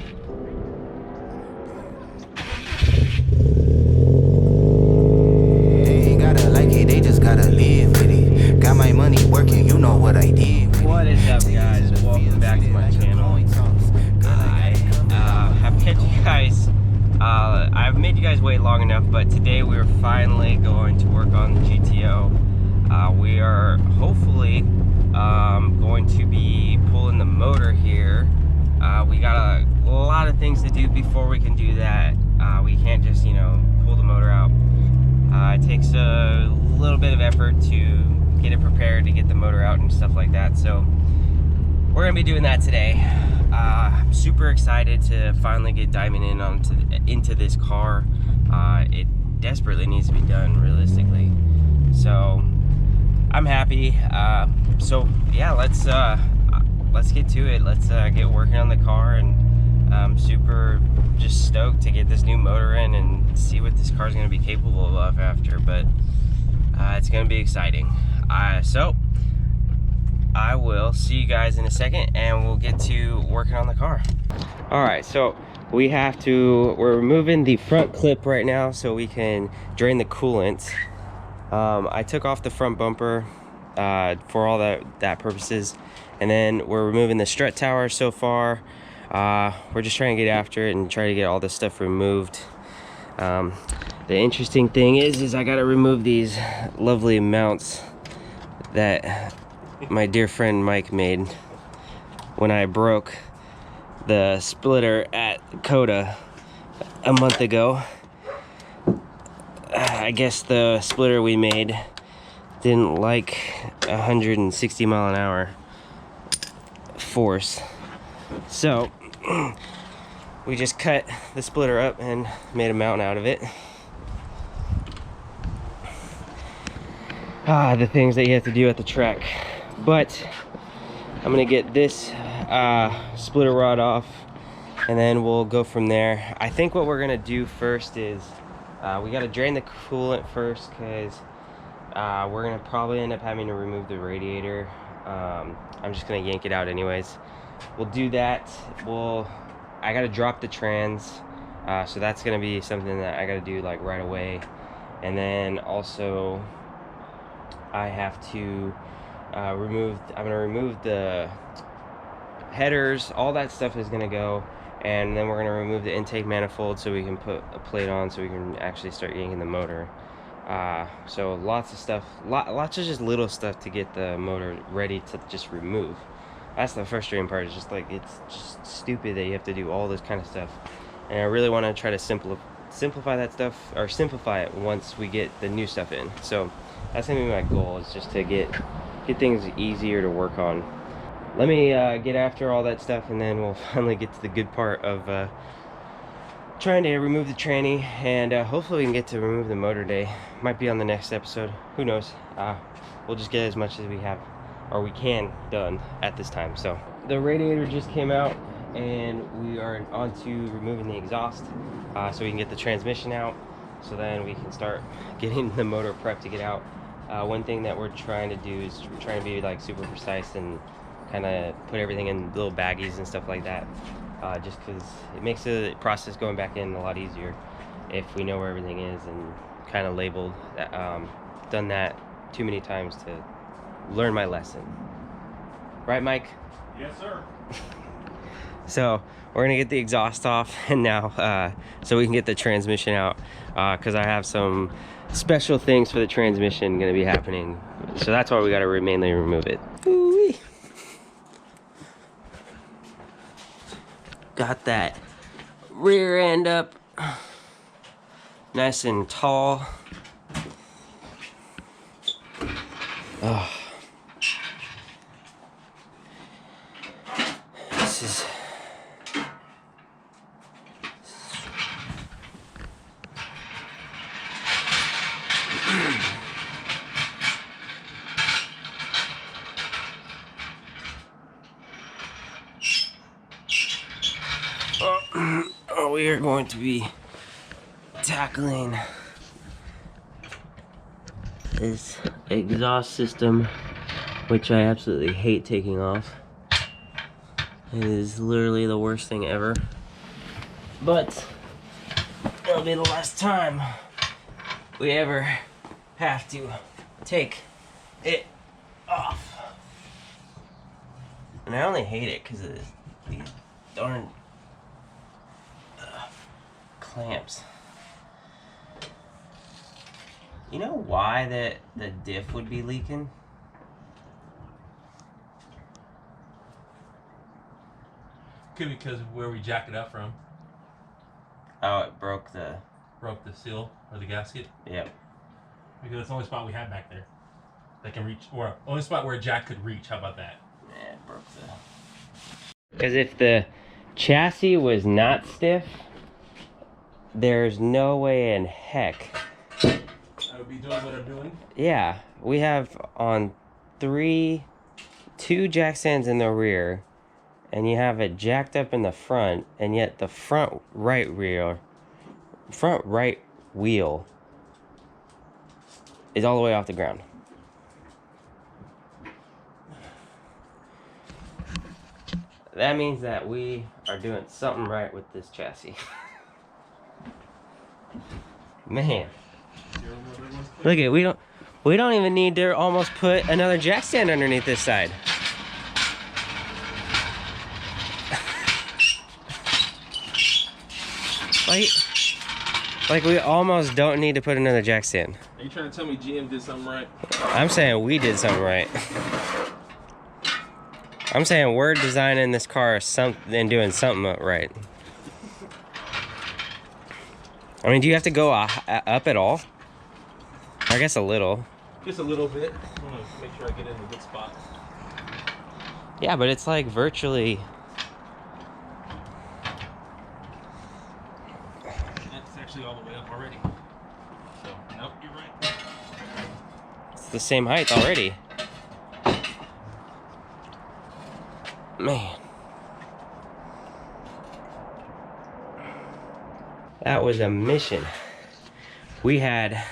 What is up, guys? Welcome back to my channel. I have kept you guys, I've made you guys wait long enough, but today we're finally going to work on the GTO. We are hopefully going to be pulling the motor here. We got a lot of things to do before we can do that. We can't just, pull the motor out. It takes a little bit of effort to get it prepared to get the motor out and stuff like that. So we're gonna be doing that today. I'm super excited to finally get diving into this car. It desperately needs to be done, realistically. So I'm happy. So yeah, let's get to it. Let's get working on the car, and I'm super just stoked to get this new motor in and see what this car is going to be capable of after. But it's going to be exciting. So I will see you guys in a second, and we'll get to working on the car. All right, so we're removing the front clip right now so we can drain the coolant. I took off the front bumper for all that purposes, and then we're removing the strut tower so far. We're just trying to get after it and try to get all this stuff removed. The interesting thing is I gotta remove these lovely mounts that my dear friend Mike made when I broke the splitter at Coda a month ago. I guess the splitter we made didn't like 160 mile an hour force, so we just cut the splitter up and made a mount out of it. The things that you have to do at the track. But I'm gonna get this splitter rod off, and then we'll go from there. I think what we're gonna do first is we gotta drain the coolant first, because we're gonna probably end up having to remove the radiator. I'm just gonna yank it out anyways. We'll do that. I gotta drop the trans, so that's gonna be something that I gotta do like right away. And then also I have to I'm gonna remove the headers. All that stuff is gonna go, and then we're gonna remove the intake manifold so we can put a plate on so we can actually start yanking the motor. So lots of stuff, lots of just little stuff to get the motor ready to just remove. That's the frustrating part. It's just like, it's just stupid that you have to do all this kind of stuff, and I really want to try to simplify that stuff, or simplify it once we get the new stuff in. So that's gonna be my goal, is just to get things easier to work on. Let me get after all that stuff, and then we'll finally get to the good part of trying to remove the tranny, and hopefully we can get to remove the motor today. Might be on the next episode, who knows. We'll just get as much as we have, or we can, done at this time. So the radiator just came out, and we are on to removing the exhaust, so we can get the transmission out, so then we can start getting the motor prepped to get out. One thing that we're trying to do is we're trying to be like super precise and kind of put everything in little baggies and stuff like that, just because it makes the process going back in a lot easier if we know where everything is and kind of labeled that. Done that too many times to learn my lesson, right, Mike? Yes, sir. So we're gonna get the exhaust off, and now so we can get the transmission out, because I have some special things for the transmission gonna be happening, so that's why we got to mainly remove it. Ooh-wee. Got that rear end up nice and tall. Oh, this is we are going to be tackling this exhaust system, which I absolutely hate taking off. It is literally the worst thing ever. but it'll be the last time we ever have to take it off. And I only hate it because of these darn clamps. You know why the diff would be leaking? Could be because of where we jacked it up from. Oh, it broke the seal or the gasket. Yep. Because it's the only spot we had back there that can reach, or only spot where Jack could reach. How about that? Yeah, it broke the. Because if the chassis was not stiff, there's no way in heck I would be doing what I'm doing. Yeah, we have on two jack stands in the rear, and you have it jacked up in the front, and yet the front right wheel is all the way off the ground. That means that we are doing something right with this chassis. Man. Look at it, we don't even need to almost put another jack stand underneath this side. Like we almost don't need to put another jack stand. Are you trying to tell me GM did something right? I'm saying we did something right. I'm saying we're designing this car and doing something right. I mean, do you have to go up at all? I guess a little. Just a little bit. I want to make sure I get in a good spot. Yeah, but it's like virtually. That's actually all the way up already. So, nope, you're right. It's the same height already. Man. That was a mission. We had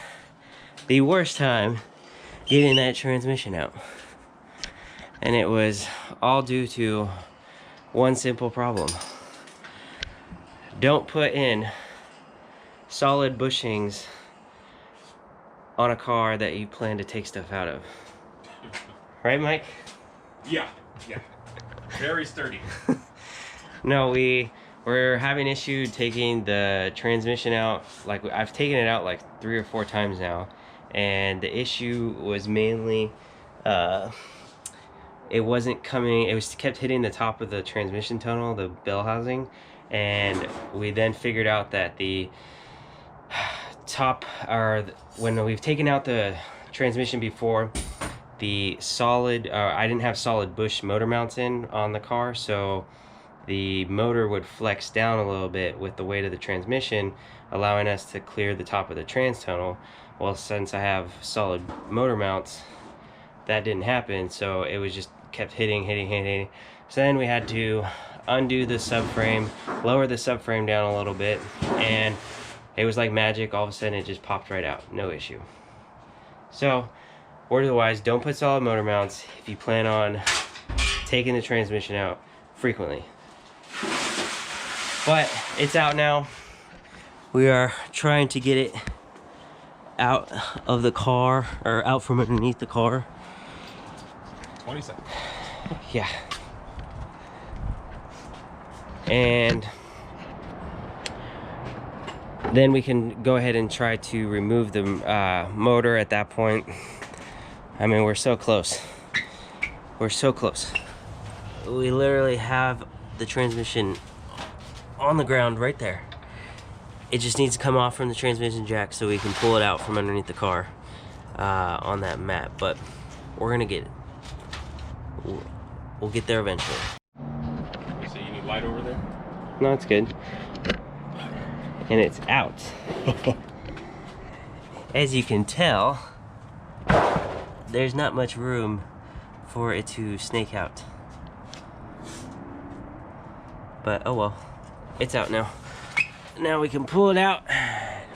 the worst time getting that transmission out. And it was all due to one simple problem. Don't put in solid bushings on a car that you plan to take stuff out of. Right, Mike? Yeah. Very sturdy. No, we're having issue taking the transmission out. Like, I've taken it out like 3 or 4 times now, and the issue was mainly it wasn't coming. It was kept hitting the top of the transmission tunnel, the bell housing, and we then figured out that the top, or when we've taken out the transmission before, the solid, I didn't have solid bush motor mounts in on the car, so the motor would flex down a little bit with the weight of the transmission, allowing us to clear the top of the trans tunnel. Well, since I have solid motor mounts, that didn't happen, so it was just kept hitting. So then we had to undo the subframe, lower the subframe down a little bit, and it was like magic. All of a sudden it just popped right out, no issue. So word-wise, don't put solid motor mounts if you plan on taking the transmission out frequently. But it's out now. We are trying to get it out of the car, or out from underneath the car. 20 seconds. Yeah. And then we can go ahead and try to remove the motor at that point. I mean, we're so close. We're so close. We literally have the transmission on the ground right there. It just needs to come off from the transmission jack so we can pull it out from underneath the car on that mat. But we're gonna get it. We'll get there eventually. So you need light over there? No, it's good. And it's out. As you can tell, there's not much room for it to snake out. But oh well, it's out now. Now we can pull it out.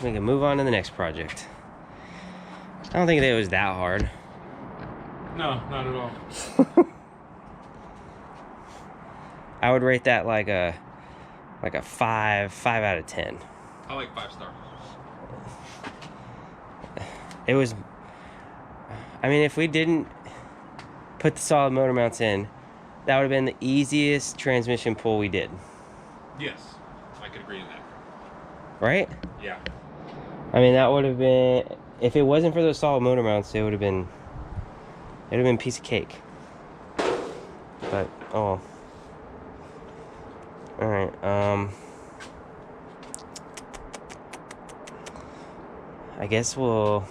We can move on to the next project. I don't think that it was that hard. No, not at all. I would rate that like a like a 5 out of 10. I like 5-star. It was, I mean, if we didn't put the solid motor mounts in, that would have been the easiest transmission pull we did. Yes, I could agree to that. Right? Yeah. I mean, that would have been, if it wasn't for those solid motor mounts, it would have been a piece of cake. But, oh. Alright, I guess what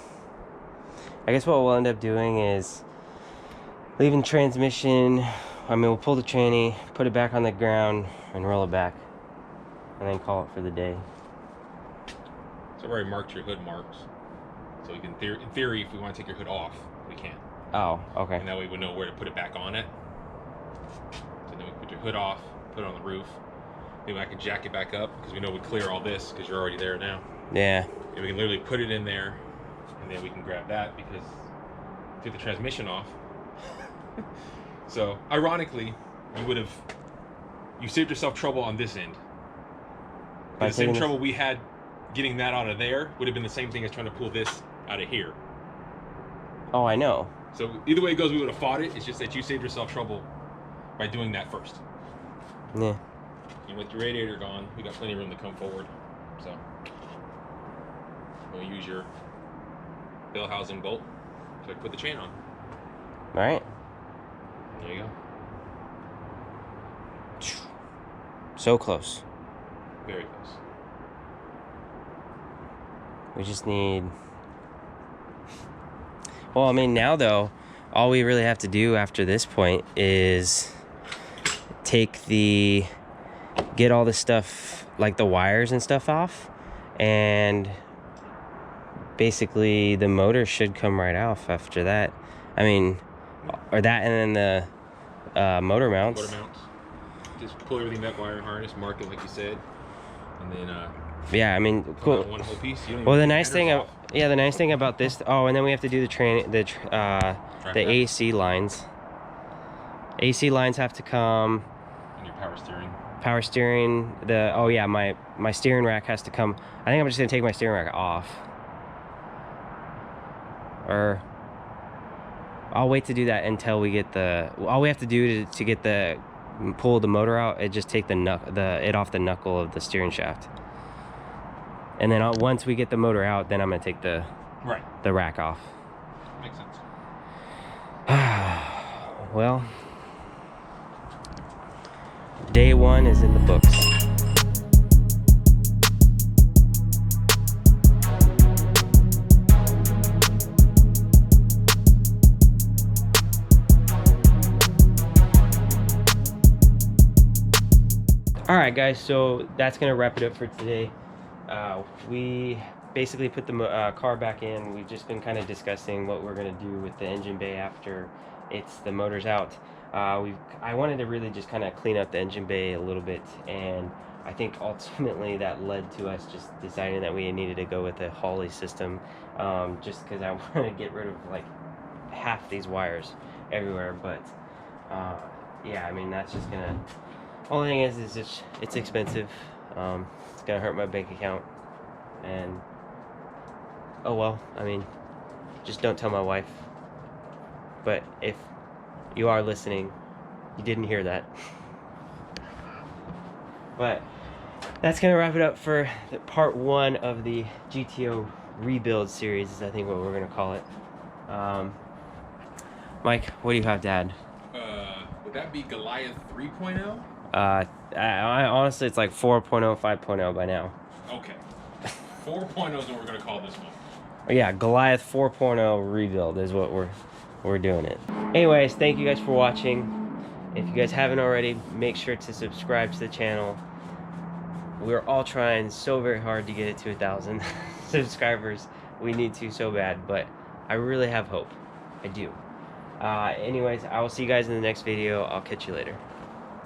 we'll end up doing is leaving transmission. I mean, we'll pull the tranny, put it back on the ground, and roll it back, and then call it for the day. So I've already marked your hood marks, so we can, in theory, if we want to take your hood off, we can. Oh, okay. And that way we know where to put it back on it. So then we put your hood off, put it on the roof. Maybe I can jack it back up because we know we clear all this because you're already there now. Yeah. And we can literally put it in there, and then we can grab that because took the transmission off. So ironically, you saved yourself trouble on this end. The same trouble we had getting that out of there would have been the same thing as trying to pull this out of here. Oh, I know. So either way it goes, we would have fought it. It's just that you saved yourself trouble by doing that first. Yeah. And with your radiator gone, we got plenty of room to come forward. So we'll use your bell housing bolt to put the chain on. All right. There you go. So close. Very close. We just need... Well, I mean, now though, all we really have to do after this point is get all the stuff, like the wires and stuff off, and basically the motor should come right off after that. I mean, or that, and then the motor mounts. Motor mounts. Just pull everything that wire harness, mark it like you said, and then yeah, I mean, cool. One whole piece. Well, the nice thing about this. Oh, and then we have to do the AC lines. AC lines have to come. And your power steering. Power steering. Oh yeah, my steering rack has to come. I think I'm just gonna take my steering rack off. Or I'll wait to do that until we get all we have to do to get pull the motor out, it just take it off the knuckle of the steering shaft. And then once we get the motor out, then I'm gonna take the rack off. Makes sense. Well, day one is in the books. All right, guys, so that's gonna wrap it up for today. We basically put the car back in. We've just been kind of discussing what we're gonna do with the engine bay after the motor's out. I wanted to really just kind of clean up the engine bay a little bit, and I think ultimately that led to us just deciding that we needed to go with a Holley system, just because I want to get rid of like half these wires everywhere. But yeah, I mean, that's just gonna... Only thing is it's expensive. It's gonna hurt my bank account, and oh well. I mean, just don't tell my wife. But if you are listening, you didn't hear that. But that's gonna wrap it up for part one of the GTO rebuild series, is I think what we're gonna call it. Mike, what do you have to add? Would that be Goliath 3.0? I honestly, it's like 4.0, 5.0 by now. Okay. 4.0 is what we're gonna call this one. Yeah, Goliath 4.0 rebuild is what we're doing it. Anyways, thank you guys for watching. If you guys haven't already, make sure to subscribe to the channel. We're all trying so very hard to get it to 1,000 subscribers. We need to so bad, but I really have hope. I do. Anyways, I will see you guys in the next video. I'll catch you later.